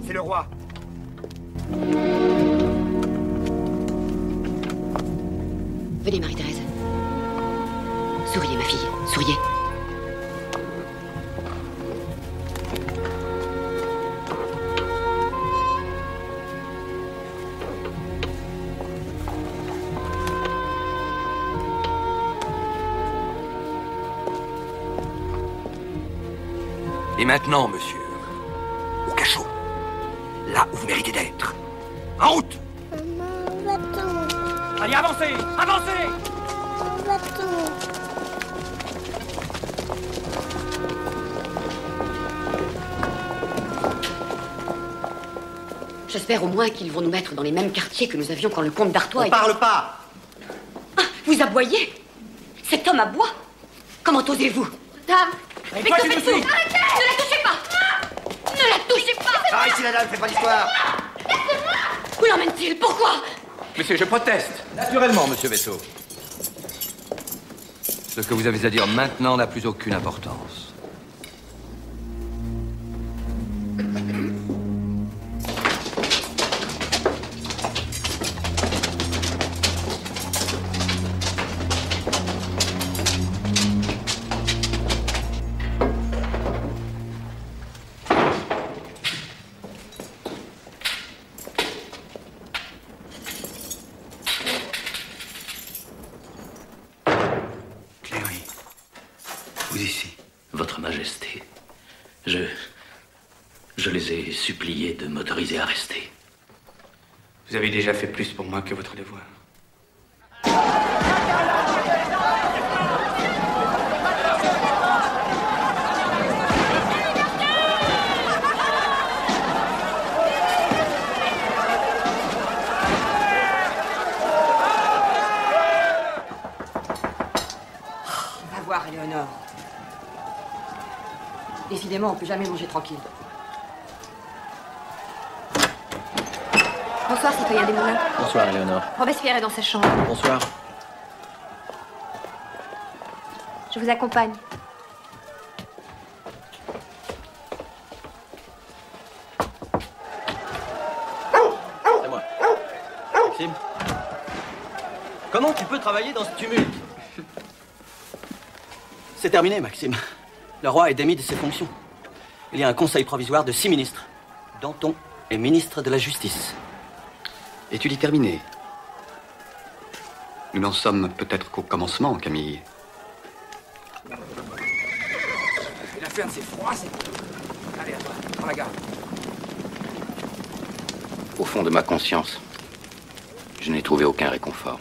C'est le roi. Venez, Marie-Thérèse. Souriez, ma fille, souriez. Et maintenant, monsieur, au cachot, là où vous méritez d'être. En route! Maman, on va-t'en. Allez, avancez! Avancez! On va-t'en. J'espère au moins qu'ils vont nous mettre dans les mêmes quartiers que nous avions quand le comte d'Artois... On parle pas! Ah, vous aboyez? Cet homme aboie? Comment osez-vous? Dame! Mais toi, que tu nous faites-vous? suis. Arrêtez! Ne la touchez pas! Ne la touchez pas! Ah, ici la dame, fais pas l'histoire! Où l'emmène-t-il? Pourquoi? Monsieur, je proteste. Naturellement, monsieur Veto. Ce que vous avez à dire maintenant n'a plus aucune importance. Cléry, vous ici. Votre Majesté, je les ai suppliés de m'autoriser à rester. Vous avez déjà fait plus pour moi que votre devoir. Va voir, Éléonore. Décidément, on peut jamais manger tranquille. Bonsoir, citoyen Desmoulins. Bonsoir, Éléonore. Robespierre est dans sa chambre. Bonsoir. Je vous accompagne. C'est moi. Maxime. Comment tu peux travailler dans ce tumulte? C'est terminé, Maxime. Le roi est démis de ses fonctions. Il y a un conseil provisoire de 6 ministres. Danton est ministre de la Justice. Es-tu terminé? Nous n'en sommes peut-être qu'au commencement, Camille. La ferme, c'est froid, c'est... Allez, à toi, prends la garde. Au fond de ma conscience, je n'ai trouvé aucun réconfort.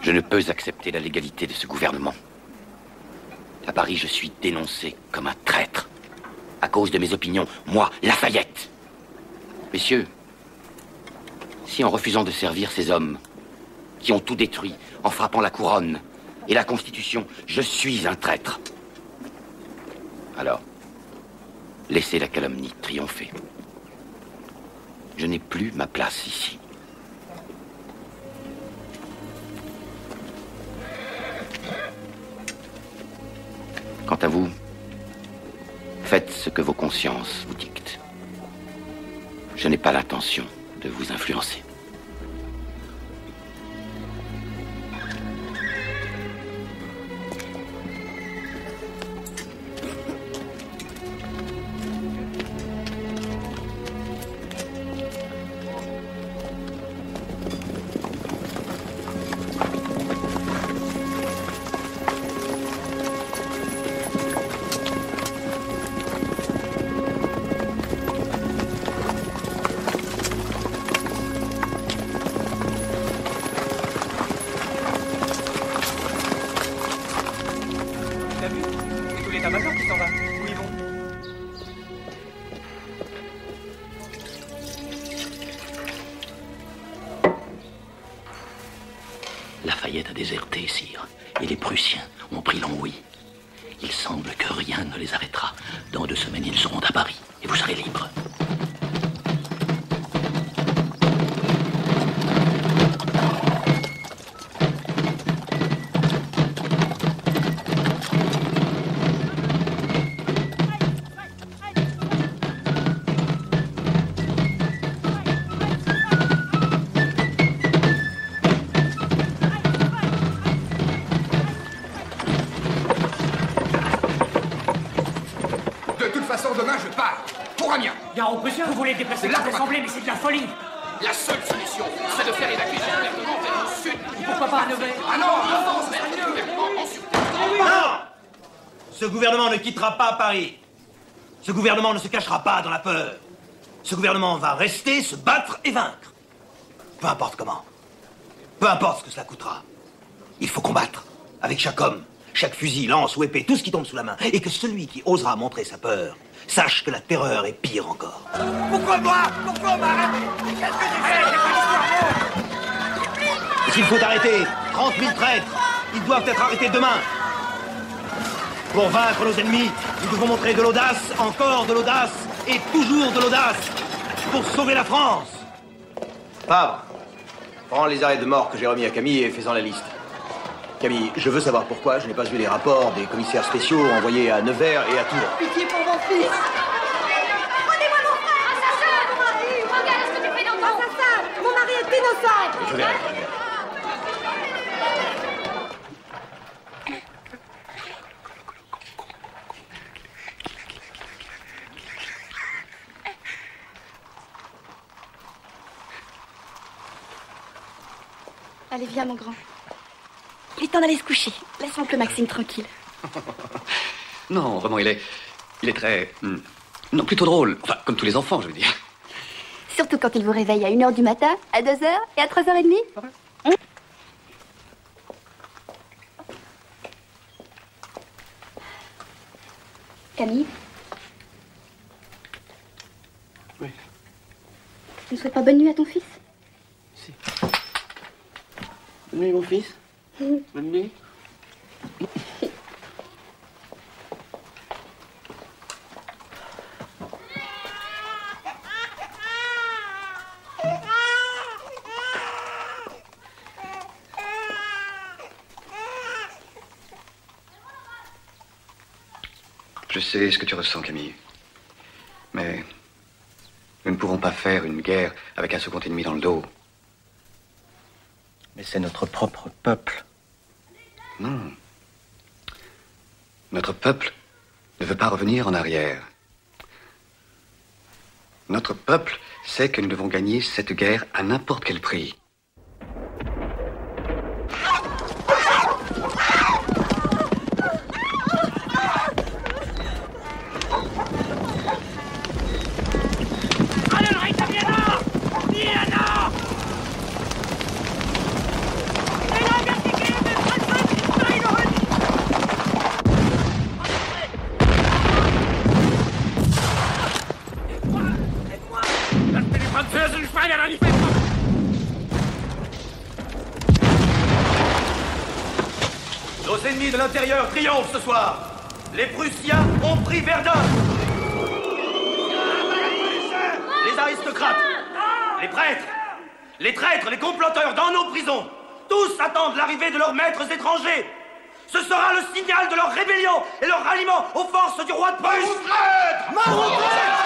Je ne peux accepter la légalité de ce gouvernement. À Paris, je suis dénoncé comme un traître. À cause de mes opinions, moi, Lafayette. Messieurs, si en refusant de servir ces hommes qui ont tout détruit, en frappant la couronne et la Constitution, je suis un traître, alors, laissez la calomnie triompher. Je n'ai plus ma place ici. Quant à vous, faites ce que vos consciences vous dictent. Je n'ai pas l'intention de vous influencer. T'as vu? C'est tout l'état-major qui s'en va. Où ils vont? Lafayette a déserté, sire, et les Prussiens ont pris l'Anhouï. Il semble que rien ne les arrêtera. Dans 2 semaines, ils seront à Paris, et vous serez libres. Pour Amiens. Gare aux Prussiens, vous voulez déplacer l'Assemblée, mais c'est de la folie. La seule solution, c'est de faire évacuer le gouvernement vers le sud. Pourquoi pas à Nevers? Ah non, mettre le gouvernement en sûreté. Non! Ce gouvernement ne quittera pas Paris. Ce gouvernement ne se cachera pas dans la peur. Ce gouvernement va rester, se battre et vaincre. Peu importe comment. Peu importe ce que cela coûtera. Il faut combattre. Avec chaque homme, chaque fusil, lance ou épée, tout ce qui tombe sous la main. Et que celui qui osera montrer sa peur sache que la terreur est pire encore. Pourquoi moi? Pourquoi m'arrêter? Qu'est-ce que j'ai fait? J'ai pas d'histoire. Et s'il faut arrêter 30 000 traîtres, ils doivent être arrêtés demain. Pour vaincre nos ennemis, nous devons montrer de l'audace, encore de l'audace, et toujours de l'audace, pour sauver la France. Fabre, prends les arrêts de mort que j'ai remis à Camille et fais-en la liste. Camille, je veux savoir pourquoi je n'ai pas eu les rapports des commissaires spéciaux envoyés à Nevers et à Tours. Pitié pour mon fils. Prenez-moi mon frère, assassin, mon mari. Regarde ce que tu fais dans ton assassin. Mon mari est innocent. Je verrai. Allez, viens, mon grand. Il est temps d'aller se coucher. Laisse l'oncle Maxime tranquille. Non, vraiment, il est très... non, plutôt drôle. Enfin, comme tous les enfants, je veux dire. Surtout quand il vous réveille à 1h du matin, à 2h et à 3h30. Camille? Oui. Tu ne souhaites pas bonne nuit à ton fils? Si. Bonne nuit, mon fils. Bonne nuit. Je sais ce que tu ressens, Camille. Mais nous ne pouvons pas faire une guerre avec un second ennemi dans le dos. Mais c'est notre propre peuple. Non. Notre peuple ne veut pas revenir en arrière. Notre peuple sait que nous devons gagner cette guerre à n'importe quel prix. Nos ennemis de l'intérieur triomphent ce soir. Les Prussiens ont pris Verdun. Les aristocrates, les traîtres, les comploteurs dans nos prisons, tous attendent l'arrivée de leurs maîtres étrangers. Ce sera le signal de leur rébellion et leur ralliement aux forces du roi de Prusse. Mort aux traîtres!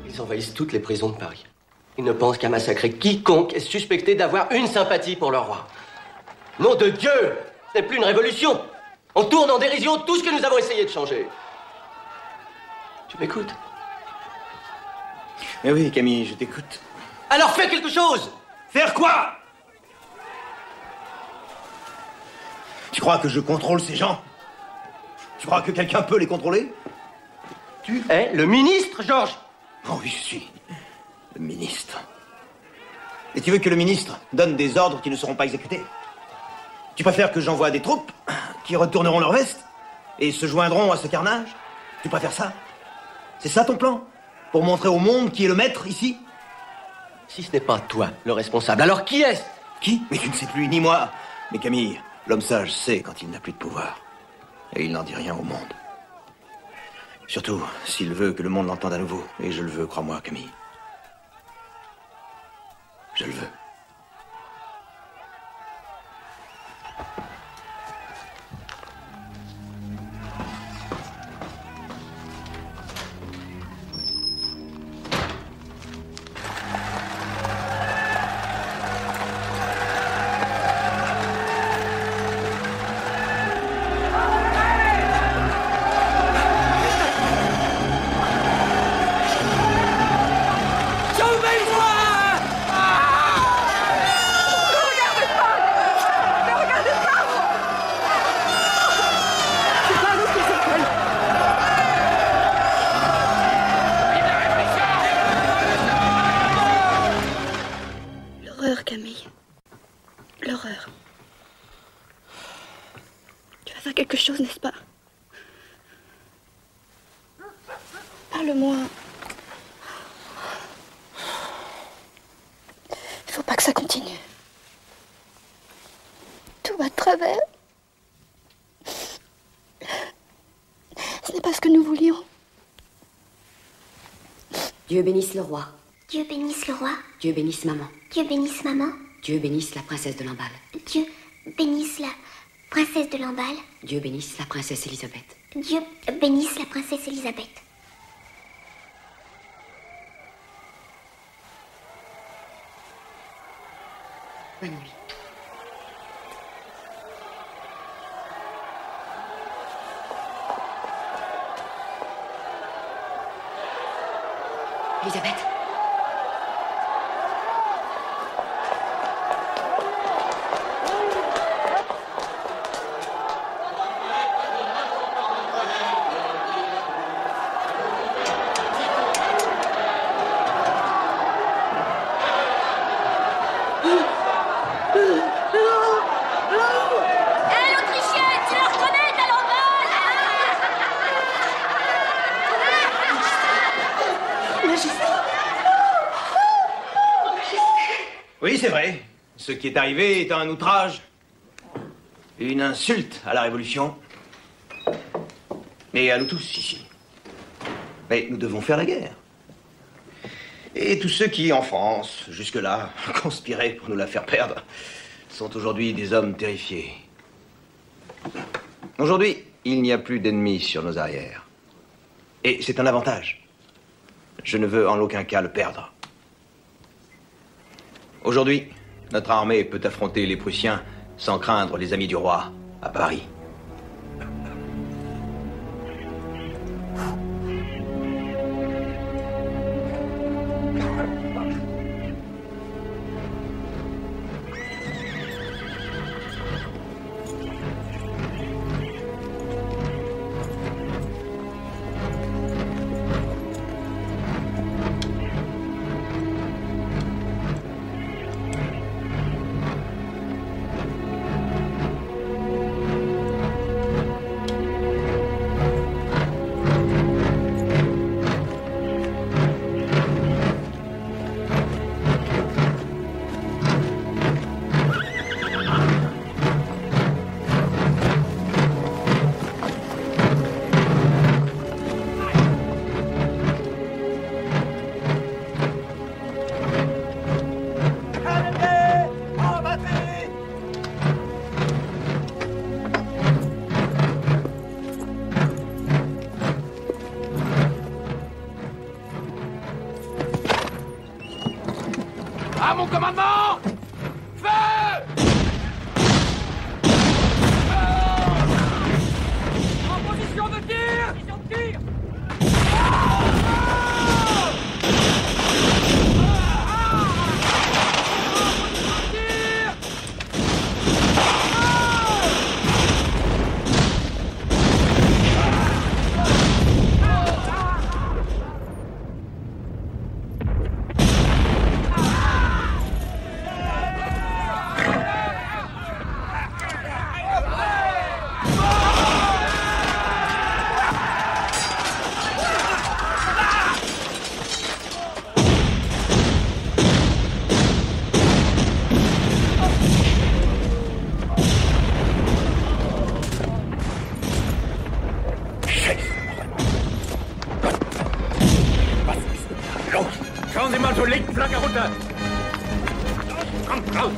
Ils envahissent toutes les prisons de Paris. Ils ne pensent qu'à massacrer quiconque est suspecté d'avoir une sympathie pour leur roi. Nom de Dieu! Ce n'est plus une révolution! On tourne en dérision tout ce que nous avons essayé de changer. Tu m'écoutes? Mais oui, Camille, je t'écoute. Alors fais quelque chose! Faire quoi? Tu crois que je contrôle ces gens? Tu crois que quelqu'un peut les contrôler? Tu es le ministre, Georges! Oh oui, je suis le ministre. Et tu veux que le ministre donne des ordres qui ne seront pas exécutés? Tu préfères que j'envoie des troupes qui retourneront leur veste et se joindront à ce carnage? Tu préfères ça? C'est ça ton plan? Pour montrer au monde qui est le maître ici? Si ce n'est pas toi, le responsable, alors qui est-ce? Qui? Mais tu ne sais plus, ni moi. Mais Camille, l'homme sage sait quand il n'a plus de pouvoir. Et il n'en dit rien au monde. Surtout s'il veut que le monde l'entende à nouveau. Et je le veux, crois-moi, Camille. Je le veux. Camille. L'horreur. Tu vas faire quelque chose, n'est-ce pas? Parle-moi. Il faut pas que ça continue. Tout va de travers. Ce n'est pas ce que nous voulions. Dieu bénisse le roi. Dieu bénisse le roi. Dieu bénisse maman. Dieu bénisse maman. Dieu bénisse la princesse de Lamballe. Dieu bénisse la princesse de Lamballe. Dieu bénisse la princesse Élisabeth. Dieu bénisse la princesse Élisabeth. Bonne nuit. Élisabeth. Oui, c'est vrai. Ce qui est arrivé est un outrage. Une insulte à la Révolution. Et à nous tous, ici. Mais nous devons faire la guerre. Et tous ceux qui, en France, jusque-là, conspiraient pour nous la faire perdre, sont aujourd'hui des hommes terrifiés. Aujourd'hui, il n'y a plus d'ennemis sur nos arrières. Et c'est un avantage. Je ne veux en aucun cas le perdre. Aujourd'hui, notre armée peut affronter les Prussiens sans craindre les amis du roi à Paris. À mon commandement! Feu! En position de tir! Position de tir! Schauen Sie mal zur linken Flanke runter. Kommt raus.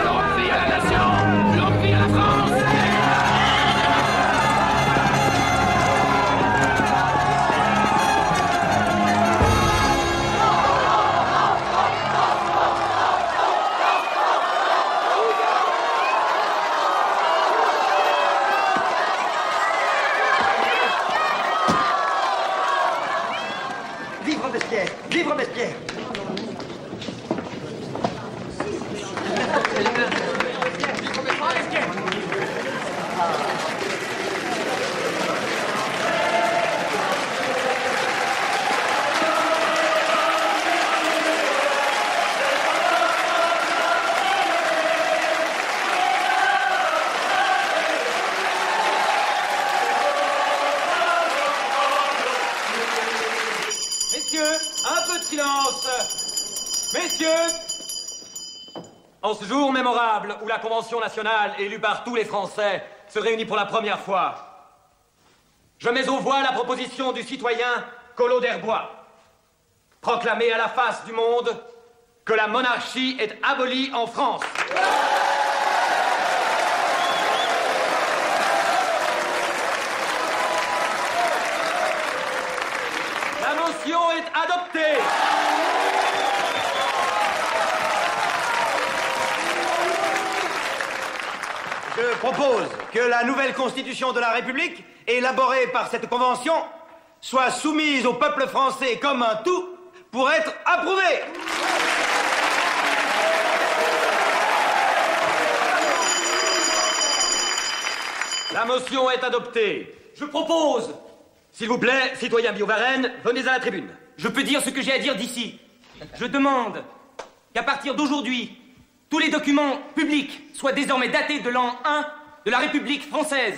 Longue vie à la nation! Longue vie à la France! Vive Robespierre! Vive Robespierre! Messieurs, un peu de silence. Messieurs, en ce jour mémorable où la Convention nationale, élue par tous les Français, se réunit pour la première fois, je mets aux voix la proposition du citoyen Collot d'Herbois. Proclamer à la face du monde que la monarchie est abolie en France. La motion est adoptée. Je propose que la nouvelle constitution de la République, élaborée par cette convention, soit soumise au peuple français comme un tout pour être approuvée. La motion est adoptée. Je propose, s'il vous plaît, citoyen Biovaren, venez à la tribune. Je peux dire ce que j'ai à dire d'ici. Je demande qu'à partir d'aujourd'hui, tous les documents publics soient désormais datés de l'an 1 de la République française.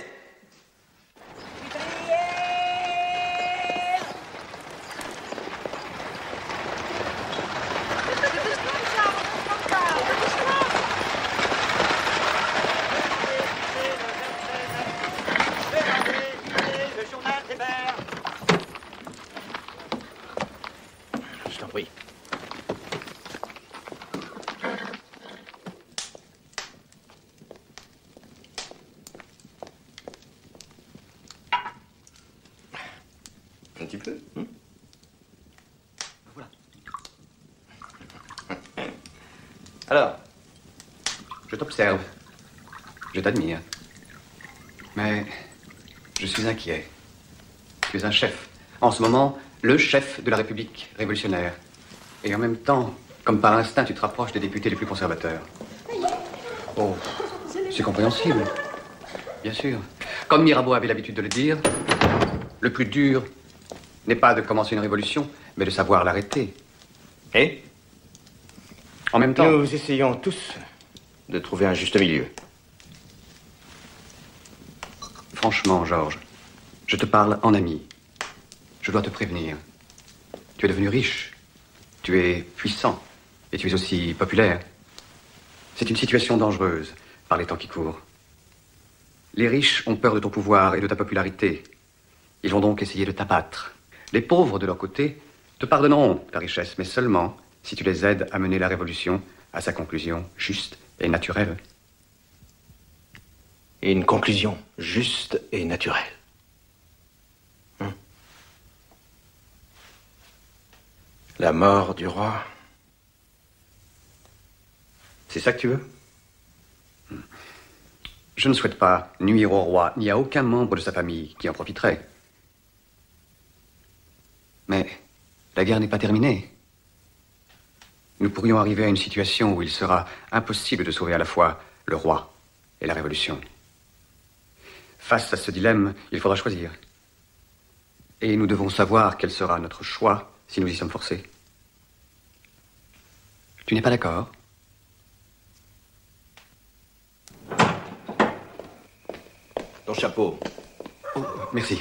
Je t'en prie. Un petit peu. Voilà. Alors, je t'observe. Je t'admire. Mais je suis inquiet. Tu es un chef. En ce moment, le chef de la République révolutionnaire. Et en même temps, comme par instinct, tu te rapproches des députés les plus conservateurs. Oh, c'est compréhensible. Bien sûr. Comme Mirabeau avait l'habitude de le dire, le plus dur n'est pas de commencer une révolution, mais de savoir l'arrêter. Et en même temps... Nous essayons tous de trouver un juste milieu. Franchement, Georges, je te parle en ami. Je dois te prévenir. Tu es devenu riche. Tu es puissant. Et tu es aussi populaire. C'est une situation dangereuse par les temps qui courent. Les riches ont peur de ton pouvoir et de ta popularité. Ils vont donc essayer de t'abattre. Les pauvres, de leur côté, te pardonneront ta richesse, mais seulement si tu les aides à mener la révolution à sa conclusion juste et naturelle. Et une conclusion juste et naturelle. La mort du roi. C'est ça que tu veux? Je ne souhaite pas nuire au roi, ni à aucun membre de sa famille qui en profiterait. Mais la guerre n'est pas terminée. Nous pourrions arriver à une situation où il sera impossible de sauver à la fois le roi et la Révolution. Face à ce dilemme, il faudra choisir. Et nous devons savoir quel sera notre choix si nous y sommes forcés. Tu n'es pas d'accord? Ton chapeau. Oh, merci.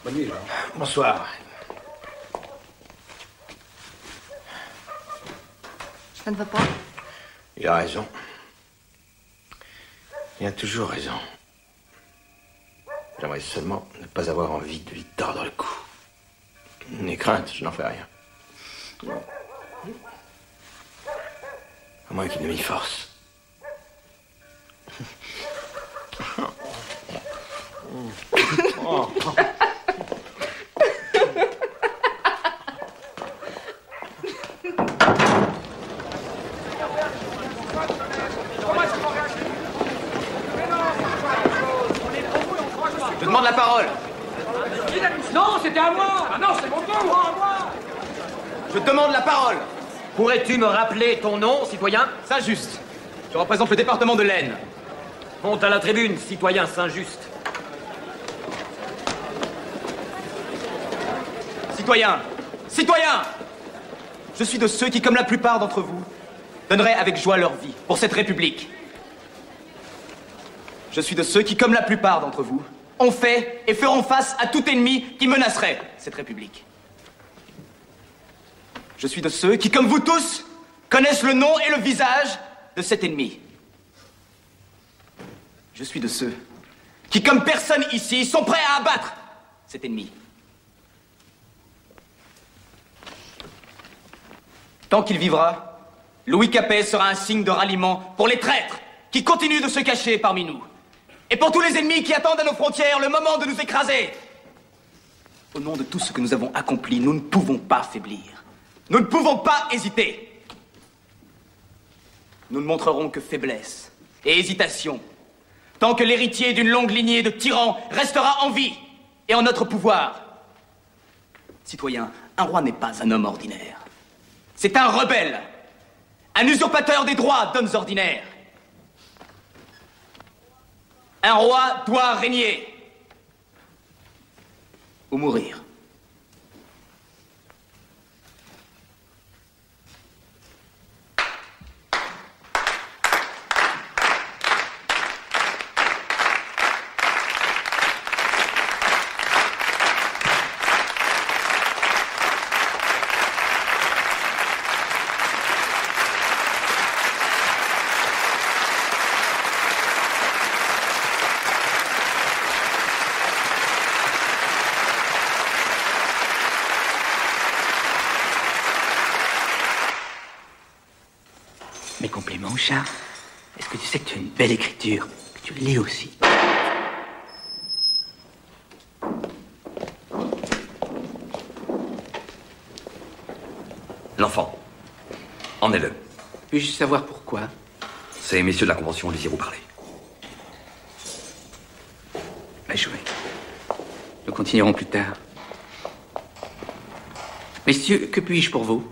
Bonne nuit, Jean. Bonsoir. Ça ne va pas? Il a raison. Il a toujours raison. J'aimerais seulement ne pas avoir envie de lui tordre le cou. N'aie crainte, je n'en fais rien. À moins qu'il ne m'y force. Je demande la parole. Non, c'était à moi. Ah non, c'est mon tour. Moi. Je demande la parole. Pourrais-tu me rappeler ton nom, citoyen? Saint-Just. Je représente le département de l'Aisne. Monte à la tribune, citoyen Saint-Just. Citoyen, citoyen, je suis de ceux qui, comme la plupart d'entre vous, donneraient avec joie leur vie pour cette République. Je suis de ceux qui, comme la plupart d'entre vous, ont fait et feront face à tout ennemi qui menacerait cette République. Je suis de ceux qui, comme vous tous, connaissent le nom et le visage de cet ennemi. Je suis de ceux qui, comme personne ici, sont prêts à abattre cet ennemi. Tant qu'il vivra, Louis Capet sera un signe de ralliement pour les traîtres qui continuent de se cacher parmi nous. Et pour tous les ennemis qui attendent à nos frontières le moment de nous écraser. Au nom de tout ce que nous avons accompli, nous ne pouvons pas faiblir. Nous ne pouvons pas hésiter. Nous ne montrerons que faiblesse et hésitation tant que l'héritier d'une longue lignée de tyrans restera en vie et en notre pouvoir. Citoyen, un roi n'est pas un homme ordinaire. C'est un rebelle, un usurpateur des droits d'hommes ordinaires. Un roi doit régner ou mourir. Mes compliments, Charles. Est-ce que tu sais que tu as une belle écriture, que tu lis aussi? L'enfant. Emmenez-le. Puis-je savoir pourquoi? Ces messieurs de la Convention désirent vous parler. Bah, jouez. Nous continuerons plus tard. Messieurs, que puis-je pour vous?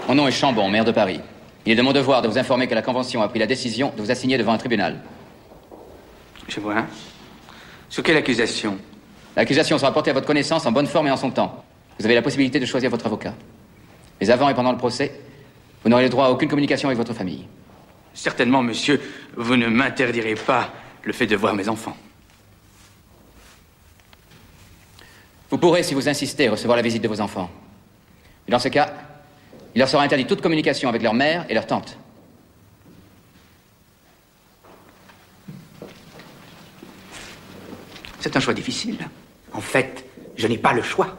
Mon nom est Chambon, maire de Paris. Il est de mon devoir de vous informer que la Convention a pris la décision de vous assigner devant un tribunal. Je vois. Sur quelle accusation? L'accusation sera portée à votre connaissance en bonne forme et en son temps. Vous avez la possibilité de choisir votre avocat. Mais avant et pendant le procès, vous n'aurez le droit à aucune communication avec votre famille. Certainement, monsieur, vous ne m'interdirez pas le fait de voir mes enfants. Vous pourrez, si vous insistez, recevoir la visite de vos enfants. Et dans ce cas, il leur sera interdit toute communication avec leur mère et leur tante. C'est un choix difficile. En fait, je n'ai pas le choix.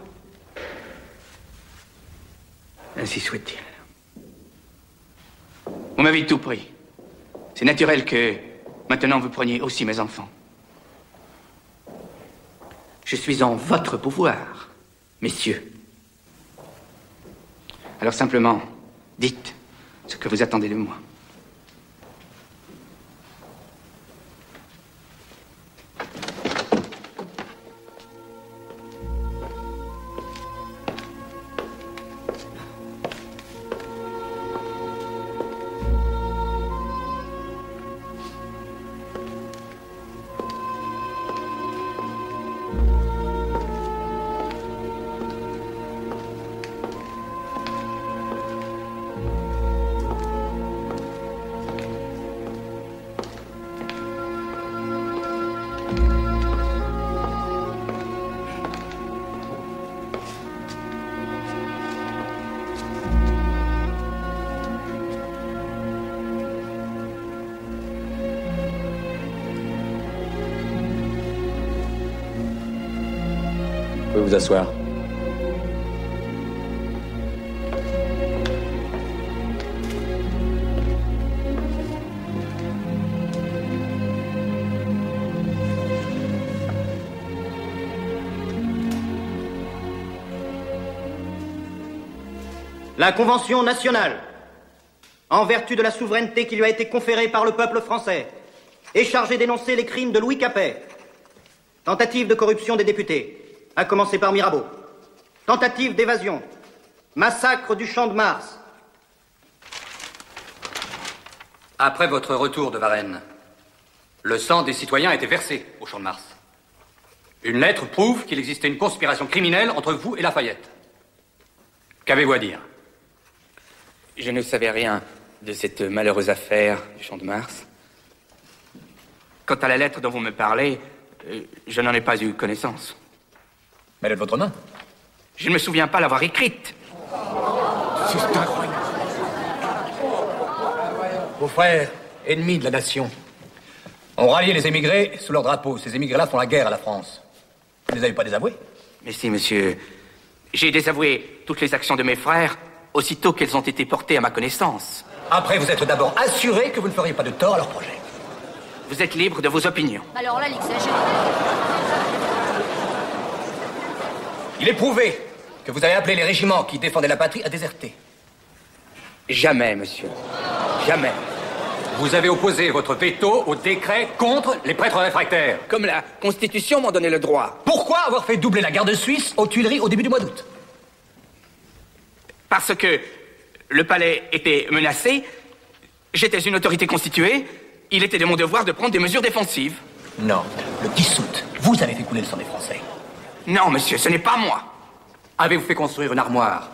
Ainsi soit-il. Vous m'avez tout pris. C'est naturel que maintenant vous preniez aussi mes enfants. Je suis en votre pouvoir, messieurs. Alors simplement, dites ce que vous attendez de moi. Vous pouvez vous asseoir. La Convention nationale, en vertu de la souveraineté qui lui a été conférée par le peuple français, est chargée d'énoncer les crimes de Louis Capet. Tentative de corruption des députés, à commencer par Mirabeau. Tentative d'évasion. Massacre du Champ de Mars. Après votre retour de Varennes, le sang des citoyens a été versé au Champ de Mars. Une lettre prouve qu'il existait une conspiration criminelle entre vous et Lafayette. Qu'avez-vous à dire? Je ne savais rien de cette malheureuse affaire du Champ de Mars. Quant à la lettre dont vous me parlez, je n'en ai pas eu connaissance. Mais elle est de votre main. Je ne me souviens pas l'avoir écrite. C'est incroyable. Vos frères, ennemis de la nation, ont rallié les émigrés sous leur drapeau. Ces émigrés-là font la guerre à la France. Vous ne les avez pas désavoués? Mais si, monsieur. J'ai désavoué toutes les actions de mes frères aussitôt qu'elles ont été portées à ma connaissance. Après vous être d'abord assuré que vous ne feriez pas de tort à leur projet. Vous êtes libre de vos opinions. Alors là, l'exagère. Il est prouvé que vous avez appelé les régiments qui défendaient la patrie à déserter. Jamais, monsieur. Jamais. Vous avez opposé votre veto au décret contre les prêtres réfractaires. Comme la Constitution m'en donnait le droit. Pourquoi avoir fait doubler la garde suisse aux Tuileries au début du mois d'août? Parce que le palais était menacé, j'étais une autorité constituée, il était de mon devoir de prendre des mesures défensives. Non, le 10 août, vous avez fait couler le sang des Français. Non, monsieur, ce n'est pas moi. Avez-vous fait construire une armoire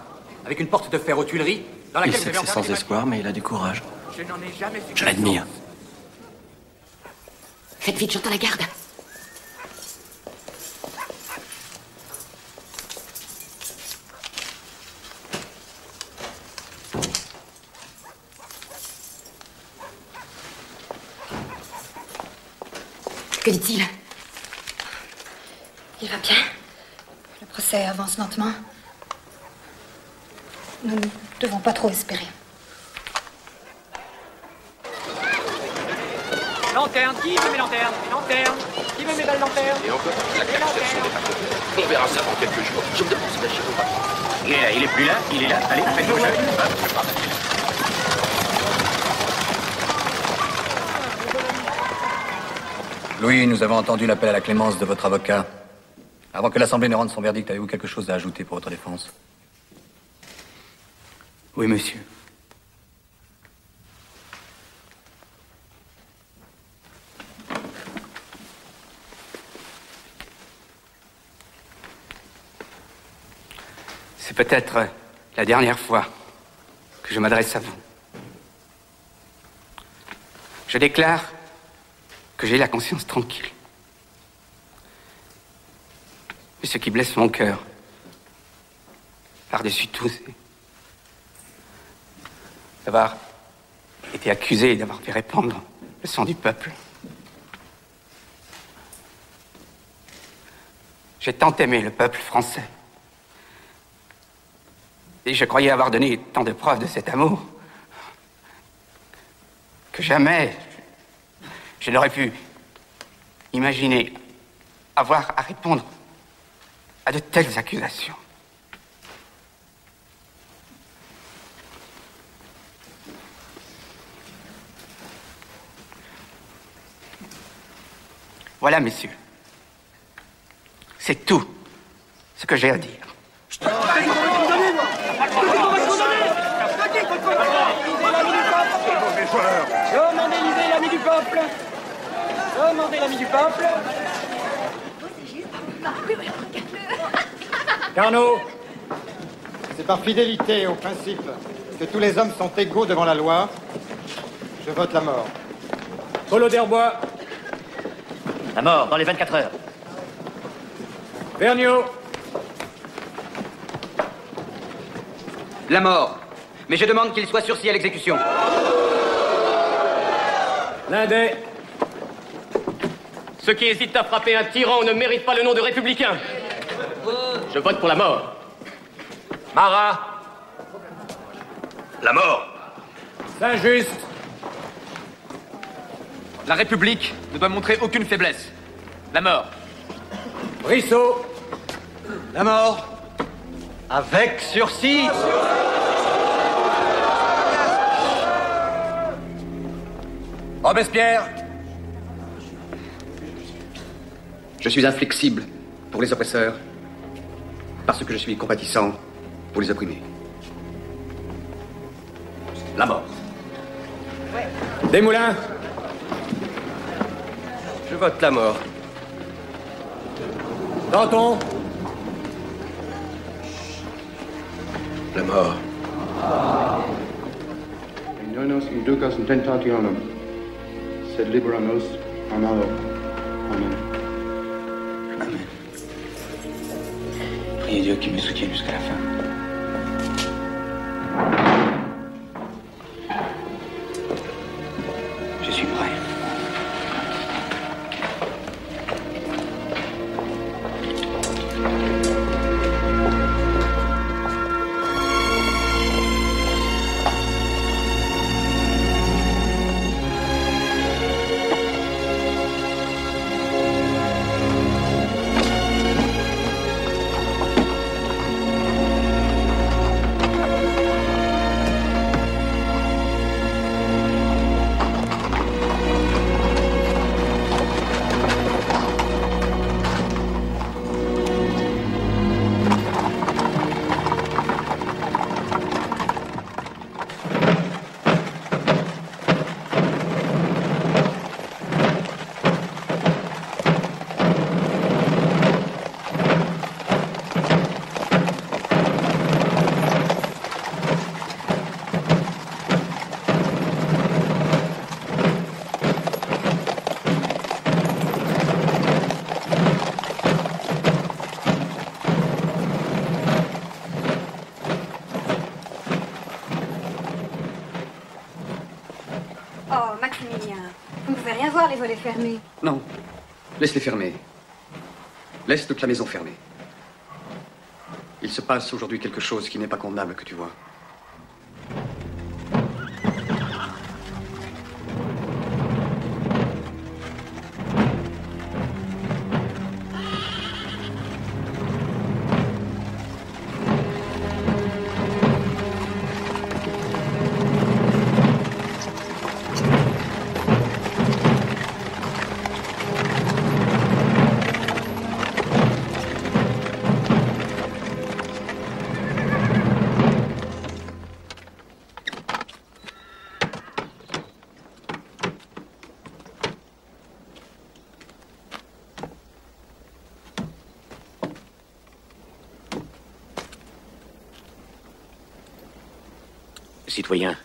avec une porte de fer aux Tuileries dans laquelle Il sait que c'est sans espoir, mais il a du courage. Je n'en ai jamais fait. Je l'admire. Faites vite, j'entends la garde. Que dit-il? Il va bien. Le procès avance lentement. Nous ne devons pas trop espérer. Lanterne, qui veut mes lanternes? Lanterne, qui veut mes belles lanternes? Et encore, la captation des patrons. On verra ça dans quelques jours. Je me demande si la chez vous. Il est plus là, il est là. Allez, faites-le jeu. Louis, nous avons entendu l'appel à la clémence de votre avocat. Avant que l'Assemblée ne rende son verdict, avez-vous quelque chose à ajouter pour votre défense? Oui, monsieur. C'est peut-être la dernière fois que je m'adresse à vous. Je déclare que j'ai la conscience tranquille. Mais ce qui blesse mon cœur, par-dessus tout, c'est d'avoir été accusé et d'avoir fait répandre le sang du peuple. J'ai tant aimé le peuple français. Et je croyais avoir donné tant de preuves de cet amour que jamais je n'aurais pu imaginer avoir à répondre à de telles accusations. Voilà, messieurs. C'est tout ce que j'ai à dire. Demandez l'ami du peuple. Demandez l'ami du peuple. Carnot, c'est par fidélité au principe que tous les hommes sont égaux devant la loi. Je vote la mort. Collot d'Herbois. La mort, dans les 24 heures. Vergniaud. La mort. Mais je demande qu'il soit sursis à l'exécution. Lindet. Ceux qui hésitent à frapper un tyran ne méritent pas le nom de républicain. Je vote pour la mort. Marat. La mort. Saint-Just. La République ne doit montrer aucune faiblesse. La mort. Brissot. La mort. Avec sursis. Robespierre. Je suis inflexible pour les oppresseurs parce que je suis compatissant pour les opprimés. La mort. Desmoulins. Je vote la mort. Danton. La mort. Ignoramus inducas in tentationem, sed libera nos a malo. Amen. Amen. Priez Dieu qu'il me soutienne jusqu'à la fin. Je suis prêt. Oh, Maximilien, vous ne pouvez rien voir, les volets fermés. Non, laisse-les fermer. Laisse toute la maison fermée. Il se passe aujourd'hui quelque chose qui n'est pas convenable que tu vois. Citoyen.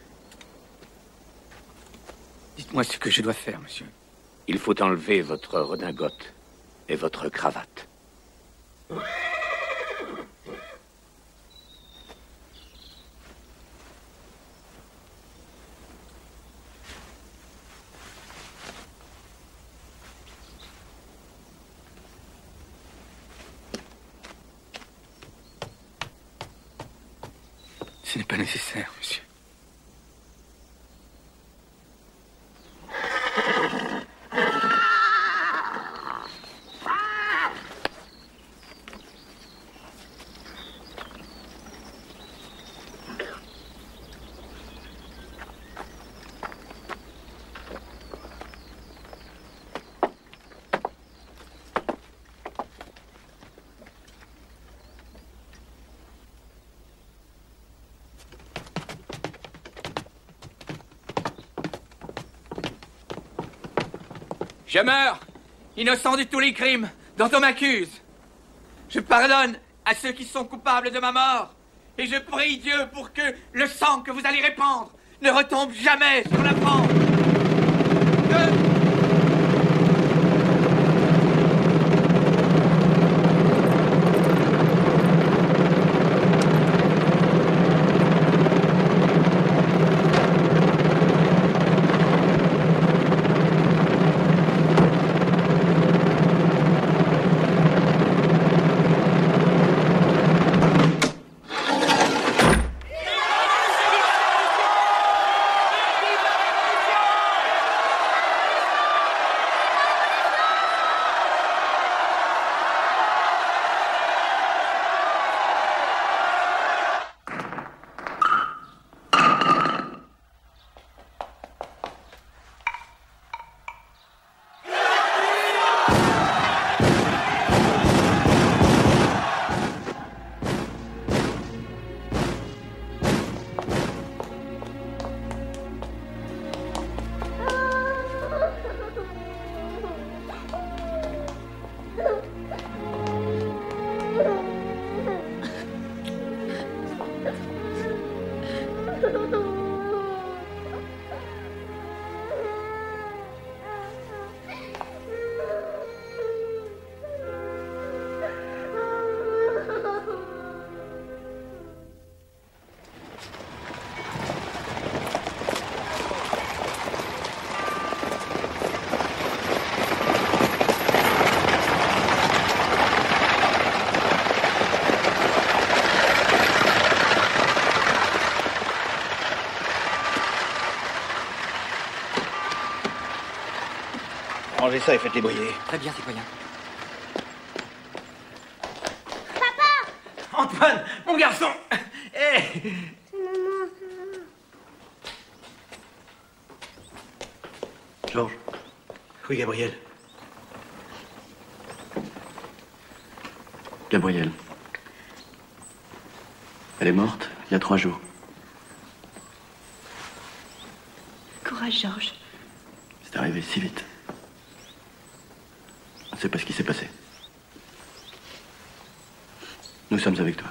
Dites-moi ce que je dois faire, monsieur. Il faut enlever votre redingote et votre cravate. Ce n'est pas nécessaire, monsieur. Je meurs, innocent de tous les crimes dont on m'accuse. Je pardonne à ceux qui sont coupables de ma mort. Et je prie Dieu pour que le sang que vous allez répandre ne retombe jamais sur la France. Rangez ça et faites-les briller. Très bien, citoyen. Papa! Antoine, mon garçon. Hé! Georges. Oui, Gabriel. Gabrielle. Elle est morte il y a 3 jours. Courage, Georges. C'est arrivé si vite. On ne sait pas ce qui s'est passé. Nous sommes avec toi.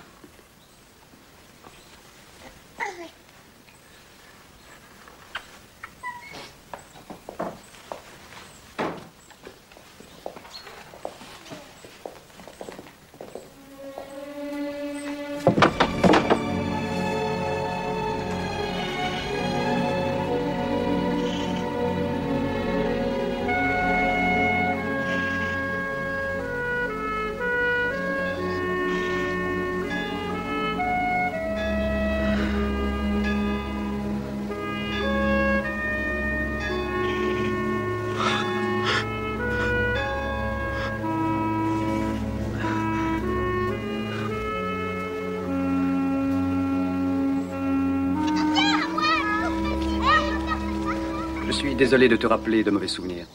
Je suis désolé de te rappeler de mauvais souvenirs.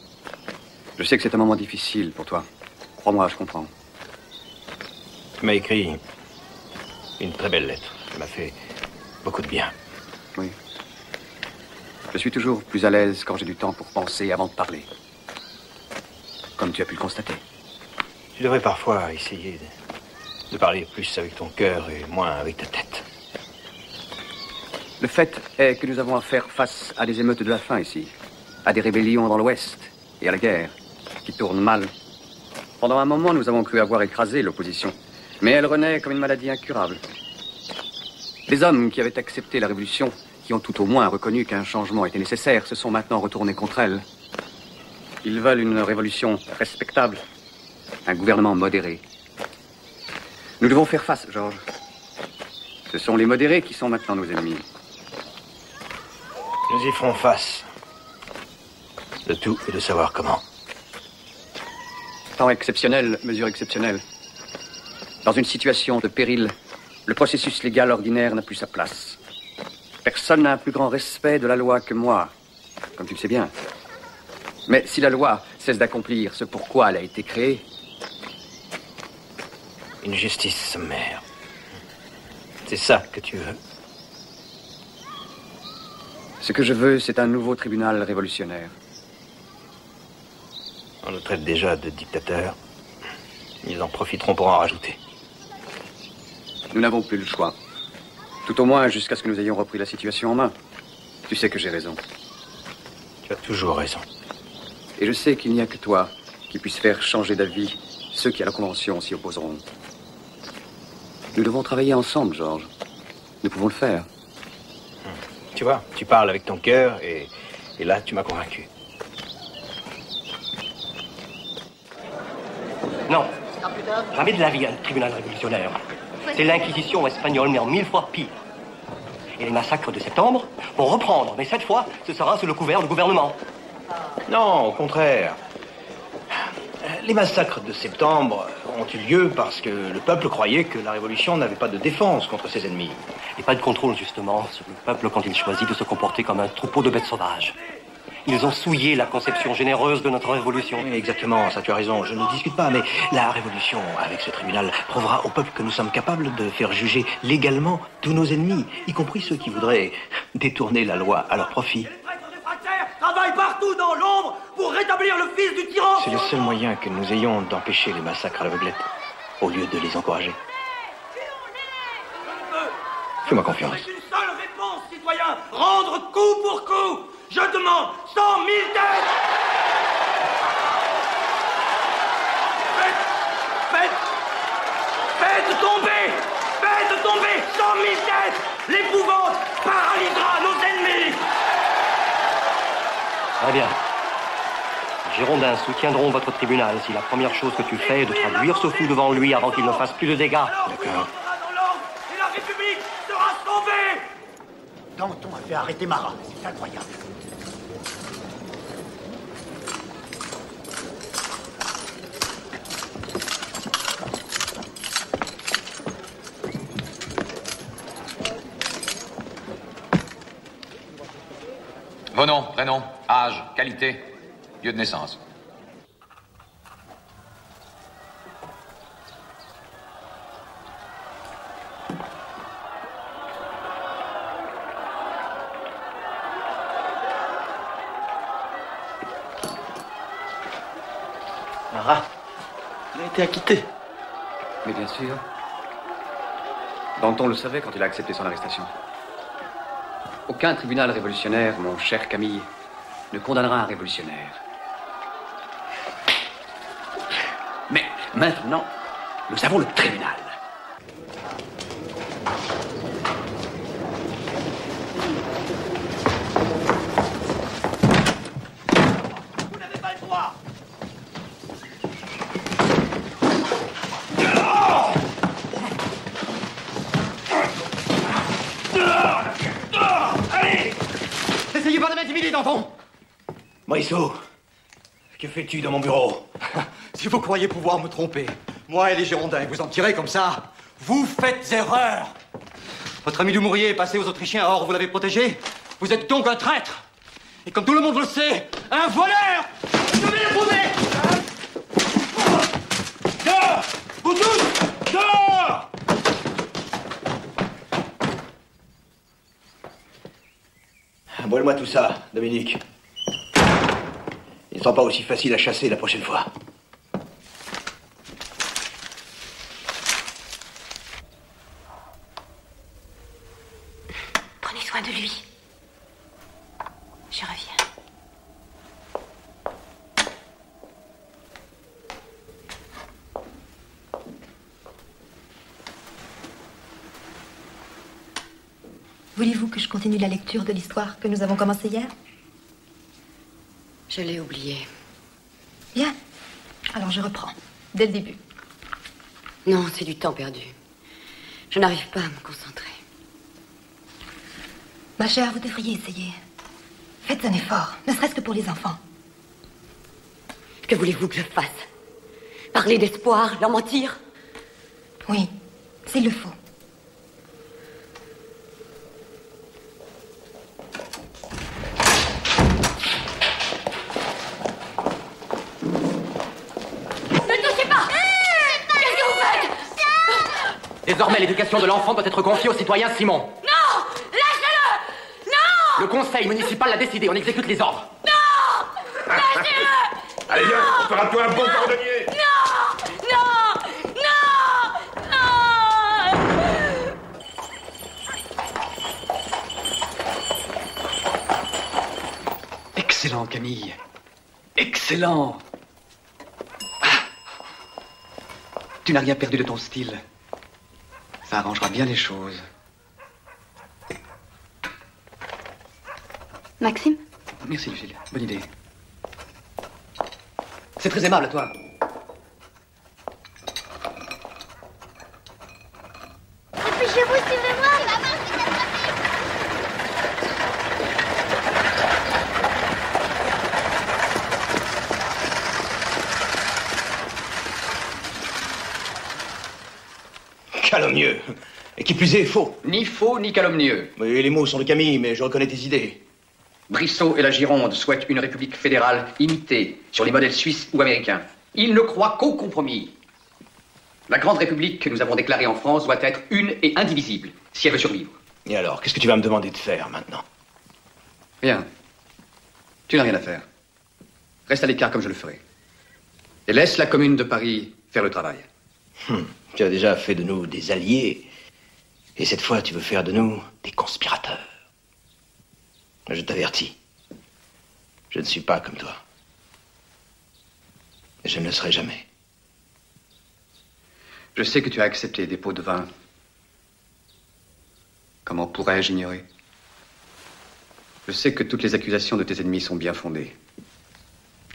Je sais que c'est un moment difficile pour toi. Crois-moi, je comprends. Tu m'as écrit une très belle lettre. Ça m'a fait beaucoup de bien. Oui. Je suis toujours plus à l'aise quand j'ai du temps pour penser avant de parler. Comme tu as pu le constater. Tu devrais parfois essayer de parler plus avec ton cœur et moins avec ta tête. Le fait est que nous avons à faire face à des émeutes de la faim ici, à des rébellions dans l'Ouest et à la guerre, qui tournent mal. Pendant un moment, nous avons cru avoir écrasé l'opposition, mais elle renaît comme une maladie incurable. Les hommes qui avaient accepté la révolution, qui ont tout au moins reconnu qu'un changement était nécessaire, se sont maintenant retournés contre elle. Ils veulent une révolution respectable, un gouvernement modéré. Nous devons faire face, Georges. Ce sont les modérés qui sont maintenant nos ennemis. Nous y ferons face. Le tout est de savoir comment. Temps exceptionnel, mesure exceptionnelle. Dans une situation de péril, le processus légal ordinaire n'a plus sa place. Personne n'a un plus grand respect de la loi que moi, comme tu le sais bien. Mais si la loi cesse d'accomplir ce pourquoi elle a été créée... Une justice sommaire. C'est ça que tu veux. Ce que je veux, c'est un nouveau tribunal révolutionnaire. On nous traite déjà de dictateurs. Ils en profiteront pour en rajouter. Nous n'avons plus le choix. Tout au moins jusqu'à ce que nous ayons repris la situation en main. Tu sais que j'ai raison. Tu as toujours raison. Et je sais qu'il n'y a que toi qui puisse faire changer d'avis ceux qui à la Convention s'y opposeront. Nous devons travailler ensemble, Georges. Nous pouvons le faire. Tu vois, tu parles avec ton cœur et là, tu m'as convaincu. Non. Jamais de la vie un tribunal révolutionnaire. C'est l'Inquisition espagnole, mais en 1000 fois pire. Et les massacres de septembre vont reprendre, mais cette fois, ce sera sous le couvert du gouvernement. Non, au contraire. Les massacres de septembre ont eu lieu parce que le peuple croyait que la révolution n'avait pas de défense contre ses ennemis. Et pas de contrôle, justement, sur le peuple quand il choisit de se comporter comme un troupeau de bêtes sauvages. Ils ont souillé la conception généreuse de notre révolution. Oui, exactement, ça tu as raison, je ne discute pas, mais la révolution, avec ce tribunal, prouvera au peuple que nous sommes capables de faire juger légalement tous nos ennemis, y compris ceux qui voudraient détourner la loi à leur profit. Travaille partout dans l'ombre pour rétablir le fils du tyran. C'est le seul moyen que nous ayons d'empêcher les massacres à l'aveuglette, au lieu de les encourager. Fais-moi confiance. Avec une seule réponse, citoyen, rendre coup pour coup. Je demande 100 000 têtes. Faites tomber 100 000 têtes. L'épouvante paralysera nos ennemis. Très bien. Les Girondins soutiendront votre tribunal si la première chose que tu fais est de traduire ce fou devant lui avant qu'il ne fasse plus de dégâts. D'accord. Et la République sera sauvée. Danton a fait arrêter Marat. C'est incroyable. Vos noms, prénoms, âge, qualité, lieu de naissance. Marat, il a été acquitté. Mais bien sûr. Danton le savait quand il a accepté son arrestation. Aucun tribunal révolutionnaire, mon cher Camille, ne condamnera un révolutionnaire. Mais maintenant, nous avons le tribunal. Vous n'avez pas le droit. Allez! N'essayez pas de m'intimider, Danton! Morisseau, que fais-tu dans mon bureau? Si vous croyez pouvoir me tromper, moi et les Girondins, vous en tirez comme ça, vous faites erreur! Votre ami Dumouriez est passé aux Autrichiens, or vous l'avez protégé. Vous êtes donc un traître! Et comme tout le monde le sait, un voleur! Je vais le prouver! Dehors! Vous tous! Dehors! Bois-moi tout ça, Dominique. Ils ne sont pas aussi faciles à chasser la prochaine fois. Prenez soin de lui. Je reviens. Voulez-vous que je continue la lecture de l'histoire que nous avons commencée hier? Je l'ai oublié. Bien. Alors je reprends. Dès le début. Non, c'est du temps perdu. Je n'arrive pas à me concentrer. Ma chère, vous devriez essayer. Faites un effort, ne serait-ce que pour les enfants. Que voulez-vous que je fasse? Parler d'espoir, leur mentir? Oui, s'il le faut. Désormais, l'éducation de l'enfant doit être confiée au citoyen Simon. Non! Lâchez-le! Non! Le conseil municipal l'a décidé, on exécute les ordres. Non! Lâchez-le! Allez, viens, on fera de toi un bon cordonnier. Non! Non! Non! Non! Excellent, Camille. Excellent. Ah. Tu n'as rien perdu de ton style. Ça arrangera bien les choses. Maxime? Merci, Lucille. Bonne idée. C'est très aimable, toi. Dépêchez-vous, suivez-moi! Calomnieux. Et qui plus est, faux. Ni faux, ni calomnieux. Oui, les mots sont de Camille, mais je reconnais tes idées. Brissot et la Gironde souhaitent une république fédérale imitée sur les modèles suisses ou américains. Ils ne croient qu'au compromis. La grande république que nous avons déclarée en France doit être une et indivisible, si elle veut survivre. Et alors, qu'est-ce que tu vas me demander de faire maintenant? Rien. Tu n'as rien à faire. Reste à l'écart comme je le ferai. Et laisse la Commune de Paris faire le travail. Tu as déjà fait de nous des alliés. Et cette fois, tu veux faire de nous des conspirateurs. Je t'avertis. Je ne suis pas comme toi. Et je ne le serai jamais. Je sais que tu as accepté des pots de vin. Comment pourrais-je ignorer? Je sais que toutes les accusations de tes ennemis sont bien fondées.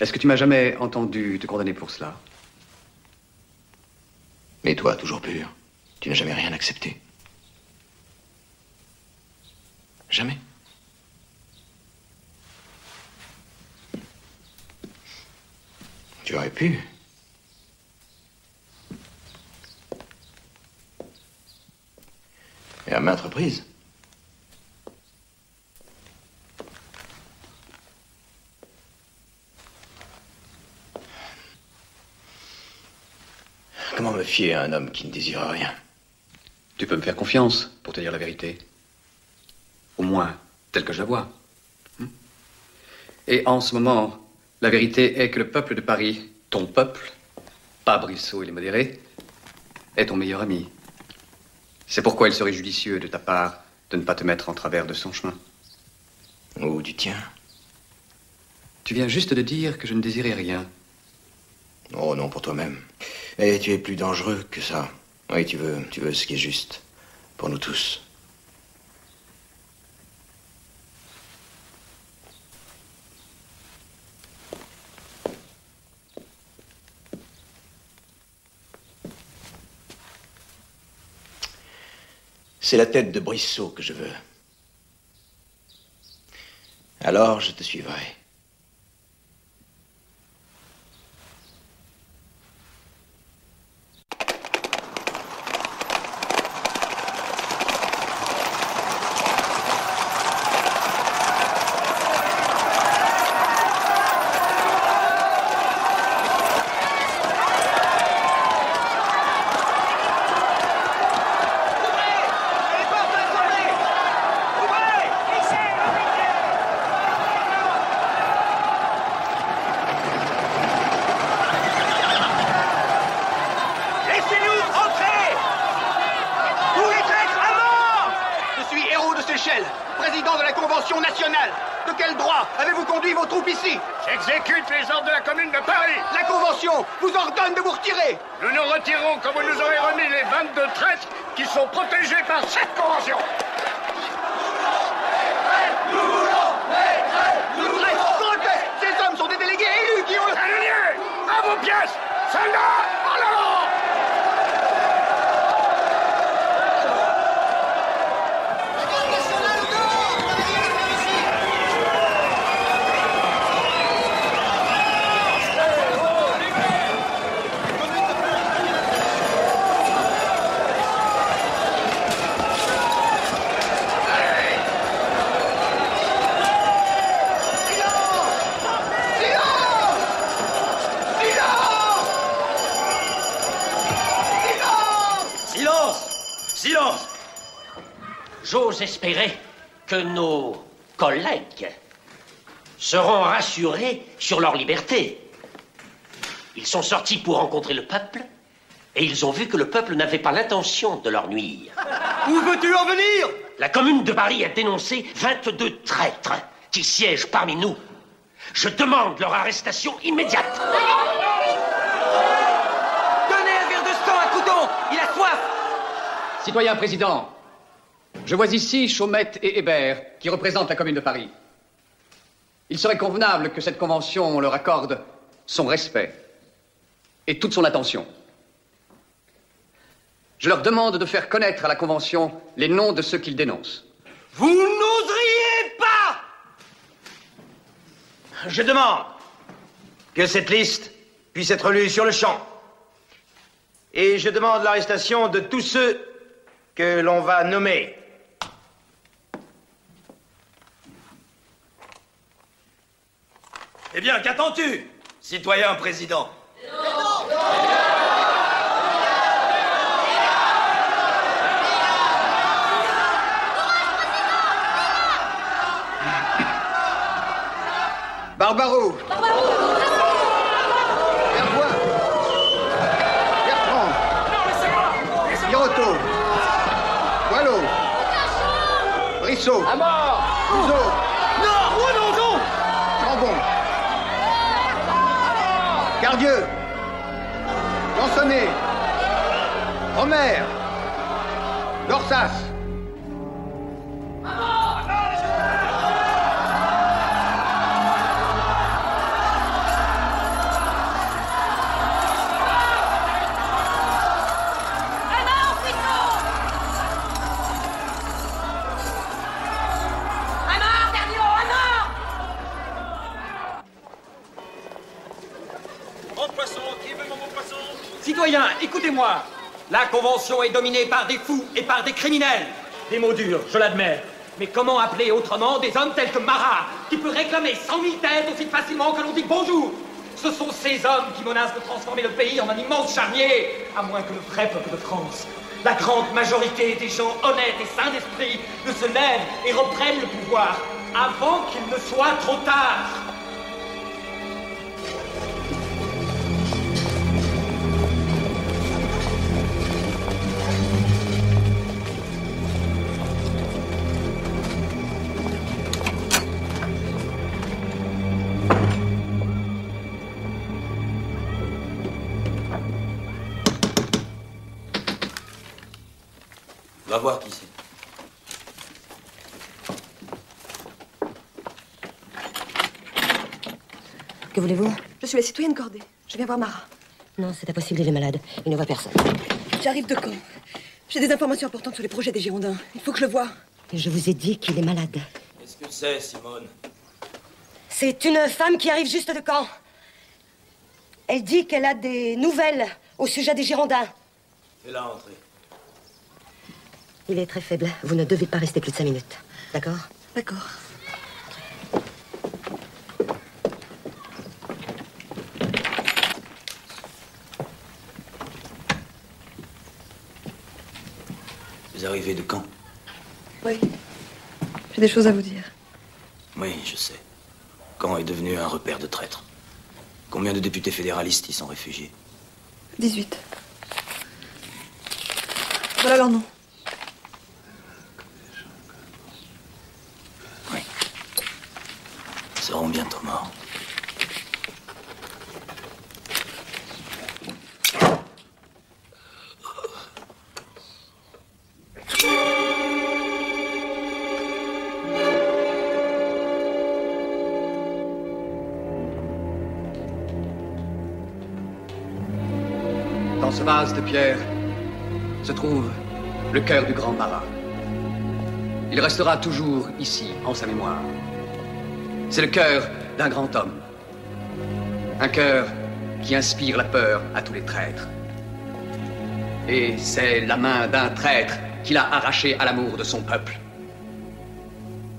Est-ce que tu m'as jamais entendu te condamner pour cela? Mais toi, toujours pur, tu n'as jamais rien accepté. Jamais. Tu aurais pu. Et à maintes reprises. Comment me fier à un homme qui ne désire rien? Tu peux me faire confiance pour te dire la vérité. Au moins, telle que je la vois. Et en ce moment, la vérité est que le peuple de Paris, ton peuple, pas Brissot et les modérés, est ton meilleur ami. C'est pourquoi il serait judicieux de ta part de ne pas te mettre en travers de son chemin. Ou du tien. Tu viens juste de dire que je ne désirais rien. Oh non, pour toi-même. Et tu es plus dangereux que ça. Oui, tu veux ce qui est juste. Pour nous tous. C'est la tête de Brissot que je veux. Alors, je te suivrai. J'exécute les ordres de la Commune de Paris. La Convention vous ordonne de vous retirer. Nous nous retirons comme vous nous aurez remis les 22 traîtres qui sont protégés par cette Convention. Nous voulons les traîtres. Nous voulons. Ces hommes sont des délégués élus qui ont... Canonniers, à vos pièces. Soldats, en avant. J'ose espérer que nos collègues seront rassurés sur leur liberté. Ils sont sortis pour rencontrer le peuple, et ils ont vu que le peuple n'avait pas l'intention de leur nuire. Où veux-tu en venir? La Commune de Paris a dénoncé 22 traîtres qui siègent parmi nous. Je demande leur arrestation immédiate. Donnez un verre de sang à Coudon, il a soif. Citoyen président, je vois ici Chaumette et Hébert, qui représentent la Commune de Paris. Il serait convenable que cette convention leur accorde son respect et toute son attention. Je leur demande de faire connaître à la convention les noms de ceux qu'ils dénoncent. Vous n'oseriez pas! Je demande que cette liste puisse être lue sur le champ. Et je demande l'arrestation de tous ceux que l'on va nommer. Eh bien, qu'attends-tu, citoyen président? Barbaro. Vervoix. Bertrand. Birotteau. Boileau. Brissot. À mort. Rousseau. Non, oh non, non. Chambon. Cardieu. Lansonnet. Romer. Dorsas. Citoyens, écoutez-moi. La Convention est dominée par des fous et par des criminels. Des mots durs, je l'admets. Mais comment appeler autrement des hommes tels que Marat, qui peut réclamer 100 000 têtes aussi facilement que l'on dit bonjour? Ce sont ces hommes qui menacent de transformer le pays en un immense charnier, à moins que le vrai peuple de France, la grande majorité des gens honnêtes et sains d'esprit, ne se lèvent et reprennent le pouvoir avant qu'il ne soit trop tard. Va voir qui c'est. Que voulez-vous? Je suis la citoyenne Corday. Je viens voir Marat. Non, c'est impossible, il est malade. Il ne voit personne. J'arrive de Caen. J'ai des informations importantes sur les projets des Girondins. Il faut que je le voie. Et je vous ai dit qu'il est malade. Qu'est-ce que c'est, Simone? C'est une femme qui arrive juste de Caen. Elle dit qu'elle a des nouvelles au sujet des Girondins. Fais-la entrer. Il est très faible. Vous ne devez pas rester plus de 5 minutes. D'accord? D'accord. Vous arrivez de Caen? Oui. J'ai des choses à vous dire. Oui, je sais. Caen est devenu un repère de traîtres. Combien de députés fédéralistes y sont réfugiés? 18. Voilà leur nom. Oui. Ils seront bientôt morts. Dans ce vase de pierre se trouve le cœur du grand Marat. Il restera toujours ici, en sa mémoire. C'est le cœur d'un grand homme. Un cœur qui inspire la peur à tous les traîtres. Et c'est la main d'un traître qu'il a arraché à l'amour de son peuple.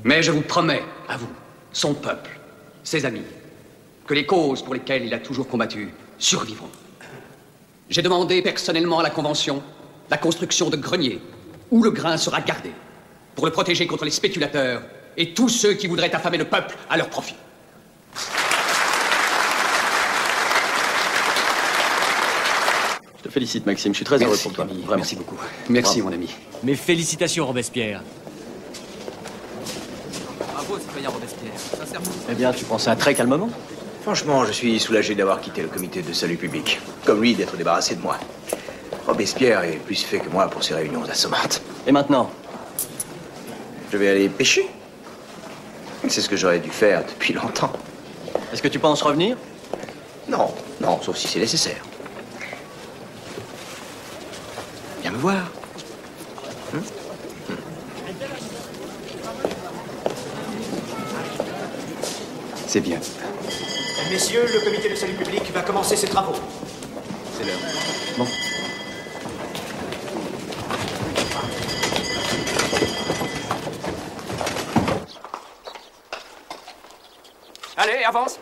Mais je vous promets, à vous, son peuple, ses amis, que les causes pour lesquelles il a toujours combattu survivront. J'ai demandé personnellement à la Convention la construction de greniers où le grain sera gardé pour le protéger contre les spéculateurs et tous ceux qui voudraient affamer le peuple à leur profit. Je te félicite, Maxime. Je suis très heureux pour toi. Vraiment. Merci beaucoup. Merci, mon ami. Mes félicitations, Robespierre. Bravo, citoyen Robespierre. Sincèrement. Eh bien, tu prends ça très calmement. Franchement, je suis soulagé d'avoir quitté le comité de salut public. Comme lui, d'être débarrassé de moi. Robespierre est plus fait que moi pour ses réunions assommantes. Et maintenant? Je vais aller pêcher. C'est ce que j'aurais dû faire depuis longtemps. Est-ce que tu penses revenir? Non, non, sauf si c'est nécessaire. Viens me voir. C'est bien. Messieurs, le comité de salut public va commencer ses travaux. C'est l'heure. Bon. Allez, avance.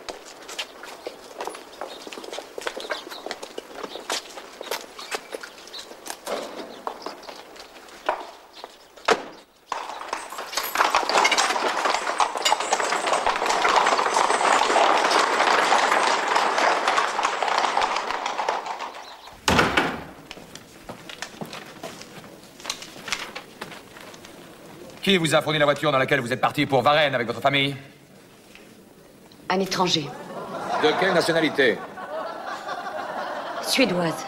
Qui vous a fourni la voiture dans laquelle vous êtes parti pour Varennes avec votre famille? Un étranger. De quelle nationalité? Suédoise.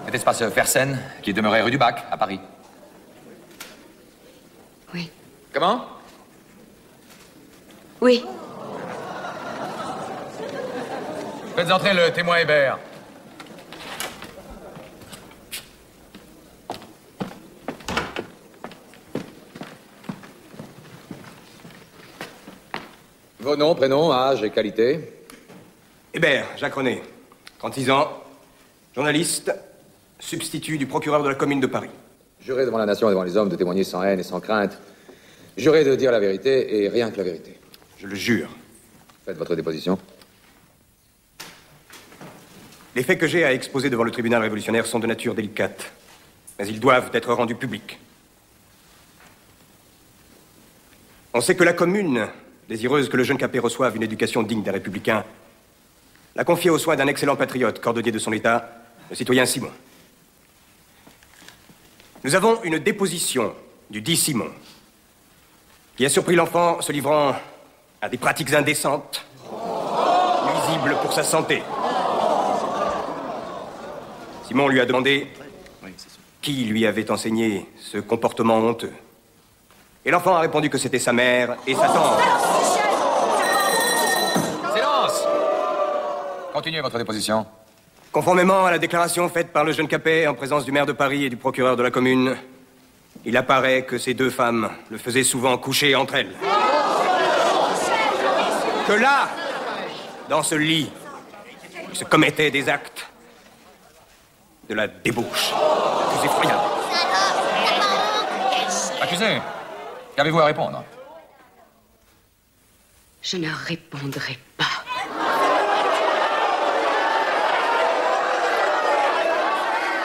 N'était-ce pas ce Fersen qui demeurait rue du Bac, à Paris? Oui. Comment? Oui. Faites entrer le témoin Hébert. Vos noms, prénoms, âge et qualité? Hébert, Jacques René, 36 ans, journaliste, substitut du procureur de la commune de Paris. Juré devant la nation et devant les hommes de témoigner sans haine et sans crainte. Juré de dire la vérité et rien que la vérité. Je le jure. Faites votre déposition. Les faits que j'ai à exposer devant le tribunal révolutionnaire sont de nature délicate, mais ils doivent être rendus publics. On sait que la commune, désireuse que le jeune Capet reçoive une éducation digne des républicains, l'a confié aux soins d'un excellent patriote, cordonnier de son État, le citoyen Simon. Nous avons une déposition du dit Simon, qui a surpris l'enfant se livrant à des pratiques indécentes, nuisibles pour sa santé. Simon lui a demandé qui lui avait enseigné ce comportement honteux. Et l'enfant a répondu que c'était sa mère et sa tante. Silence! Continuez votre déposition. Conformément à la déclaration faite par le jeune Capet en présence du maire de Paris et du procureur de la commune, il apparaît que ces deux femmes le faisaient souvent coucher entre elles. Que là, dans ce lit, il se commettait des actes de la débauche la plus effroyable. Accusé, qu'avez-vous à répondre? Je ne répondrai pas.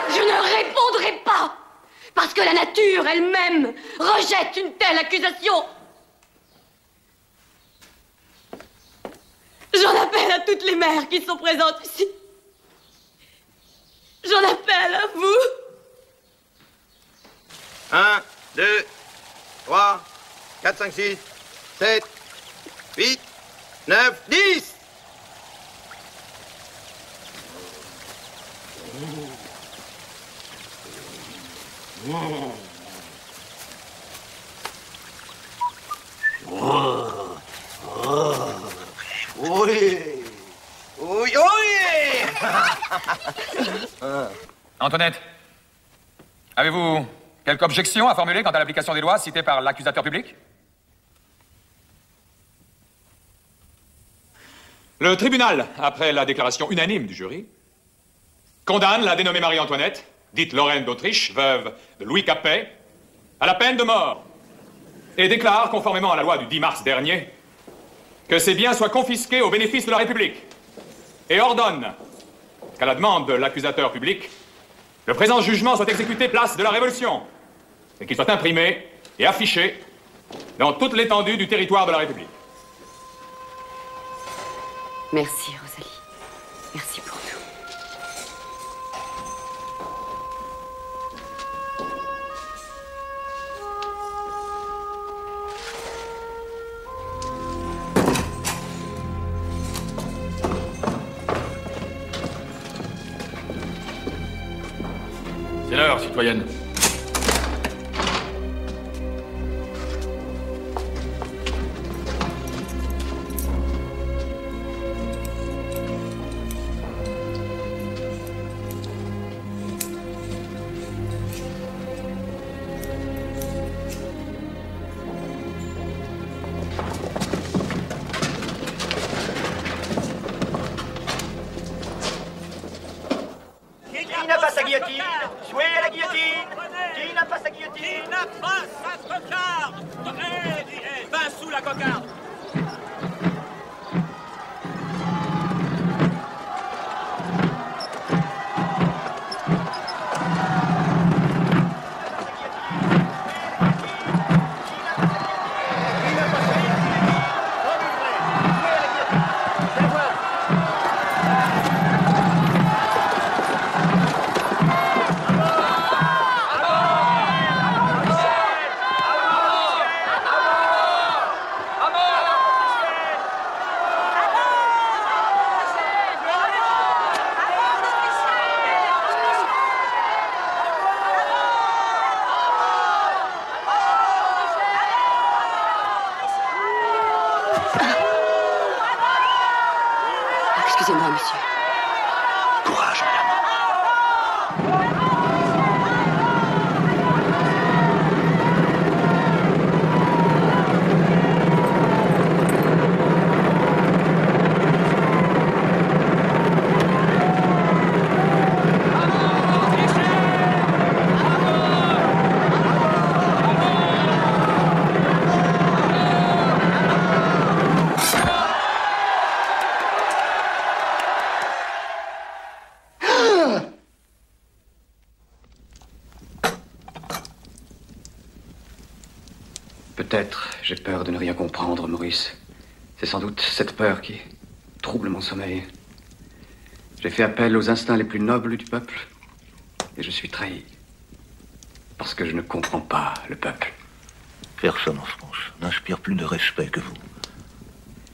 Je ne répondrai pas, parce que la nature elle-même rejette une telle accusation. J'en appelle à toutes les mères qui sont présentes ici. J'en appelle à vous. 1, 2, 3, 4, 5, 6, 7, 8, 9, 10. Oui. Oui, oui. Antoinette, avez-vous quelque objection à formuler quant à l'application des lois citées par l'accusateur public? Le tribunal, après la déclaration unanime du jury, condamne la dénommée Marie-Antoinette, dite Lorraine d'Autriche, veuve de Louis Capet, à la peine de mort, et déclare, conformément à la loi du 10 mars dernier, que ses biens soient confisqués au bénéfice de la République, et ordonne qu'à la demande de l'accusateur public, le présent jugement soit exécuté place de la Révolution, et qu'il soit imprimé et affiché dans toute l'étendue du territoire de la République. Merci, Rosalie. Merci pour tout. C'est l'heure, citoyenne. Qui n'a pas sa guillotine? Jouez à la guillotine! Qui n'a pas sa guillotine? Qui n'a pas sa cocarde? 20 sous la cocarde. Excusez-moi, monsieur. Courage, madame. Peut-être j'ai peur de ne rien comprendre, Maurice. C'est sans doute cette peur qui trouble mon sommeil. J'ai fait appel aux instincts les plus nobles du peuple et je suis trahi. Parce que je ne comprends pas le peuple. Personne en France n'inspire plus de respect que vous.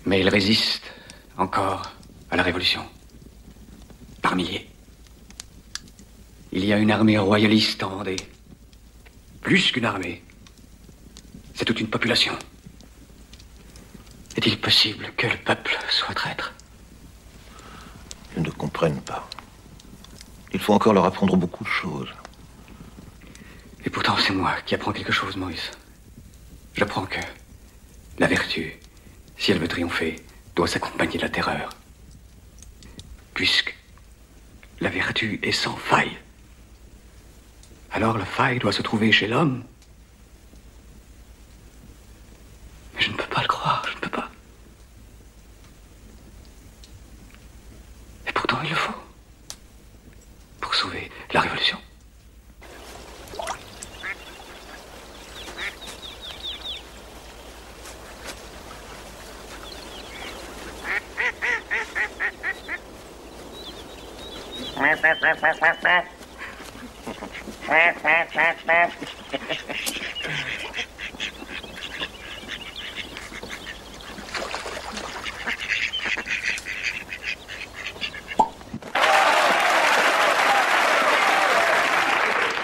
Mais il résiste encore à la Révolution. Par milliers. Il y a une armée royaliste en Vendée. Plus qu'une armée. C'est toute une population. Est-il possible que le peuple soit traître? Ils ne comprennent pas. Il faut encore leur apprendre beaucoup de choses. Et pourtant, c'est moi qui apprends quelque chose, Maurice. J'apprends que la vertu, si elle veut triompher, doit s'accompagner de la terreur. Puisque la vertu est sans faille. Alors la faille doit se trouver chez l'homme. Mais je ne peux pas le croire, je ne peux pas. Et pourtant, il le faut. Pour sauver la Révolution.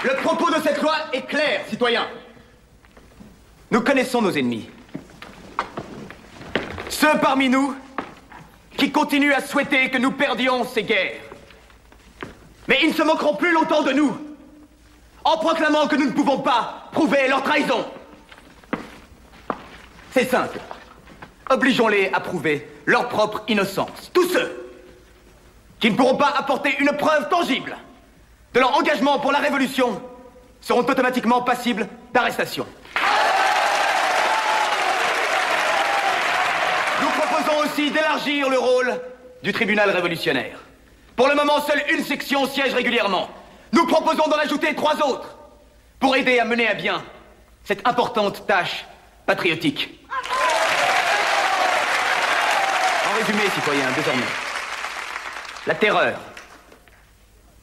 Le propos de cette loi est clair, citoyens. Nous connaissons nos ennemis. Ceux parmi nous qui continuent à souhaiter que nous perdions ces guerres. Mais ils ne se moqueront plus longtemps de nous, en proclamant que nous ne pouvons pas prouver leur trahison. C'est simple. Obligeons-les à prouver leur propre innocence. Tous ceux qui ne pourront pas apporter une preuve tangible de leur engagement pour la Révolution seront automatiquement passibles d'arrestation. Nous proposons aussi d'élargir le rôle du tribunal révolutionnaire. Pour le moment, seule une section siège régulièrement. Nous proposons d'en ajouter 3 autres pour aider à mener à bien cette importante tâche patriotique. En résumé, citoyens, désormais, la terreur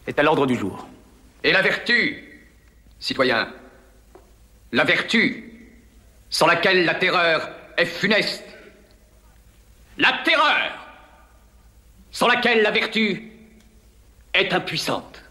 est à l'ordre du jour. Et la vertu, citoyens, la vertu, sans laquelle la terreur est funeste. La terreur, sans laquelle la vertu est impuissante.